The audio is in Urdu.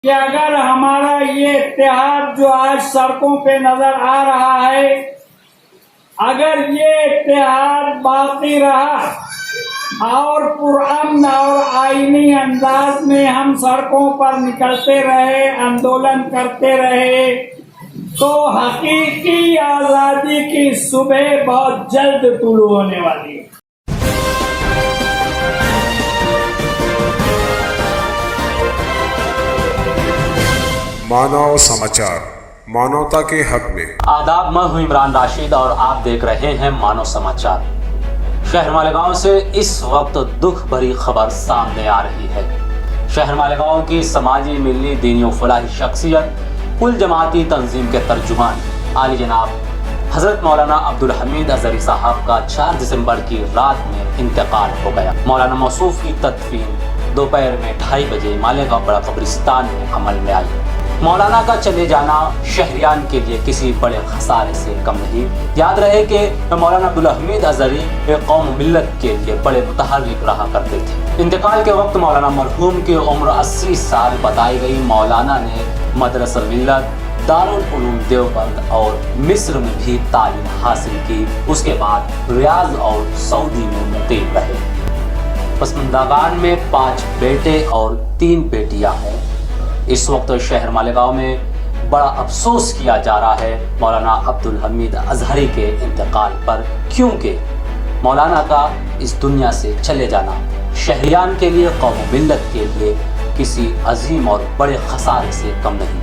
کہ اگر ہمارا یہ اتحاد جو آج سڑکوں پہ نظر آ رہا ہے، اگر یہ اتحاد باقی رہا اور پرامن اور آئینی انداز میں ہم سڑکوں پر نکلتے رہے، آندولن کرتے رہے، تو حقیقی آزادی کی صبح بہت جلد طلوع ہونے والی ہے۔ مانو سماچار، مانوتا کے حق میں۔ آداب، میں ہوں عمران راشد اور آپ دیکھ رہے ہیں مانو سماچار۔ شہر مالیگاؤں سے اس وقت دکھ بھری خبر سامنے آ رہی ہے۔ شہر مالیگاؤں کی سماجی، ملی، دینی و فلاحی شخصیت، کل جماعتی تنظیم کے ترجمان عالی جناب حضرت مولانا عبدالحمید اظہری صاحب کا 4 دسمبر کی رات میں انتقال ہو گیا۔ مولانا موصوف کی تدفین دوپہر میں 2:30 بجے مالیگاؤں بڑا قبرستان میں عمل میں آئی۔ مولانا کا چلے جانا شہریان کے لیے کسی بڑے خسارے سے کم نہیں۔ یاد رہے کہ مولانا عبدالحمید اظہری قوم و ملت کے لیے بڑے متحرک رہا کرتے تھے۔ انتقال کے وقت مولانا مرحوم کی عمر 80 سال بتائی گئی۔ مولانا نے مدرسہ ملت، دارالعلوم دیوبند اور مصر میں بھی تعلیم حاصل کی۔ اس کے بعد ریاض اور سعودی میں مقیم رہے۔ پسماندگان میں 5 بیٹے اور 3 بیٹیاں ہیں۔ اس وقت شہر مالیگاؤں میں بڑا افسوس کیا جا رہا ہے مولانا عبدالحمید اظہری کے انتقال پر، کیونکہ مولانا کا اس دنیا سے چلے جانا شہریان کے لیے، قوم و ملت کے لیے کسی عظیم اور بڑے خسارے سے کم نہیں۔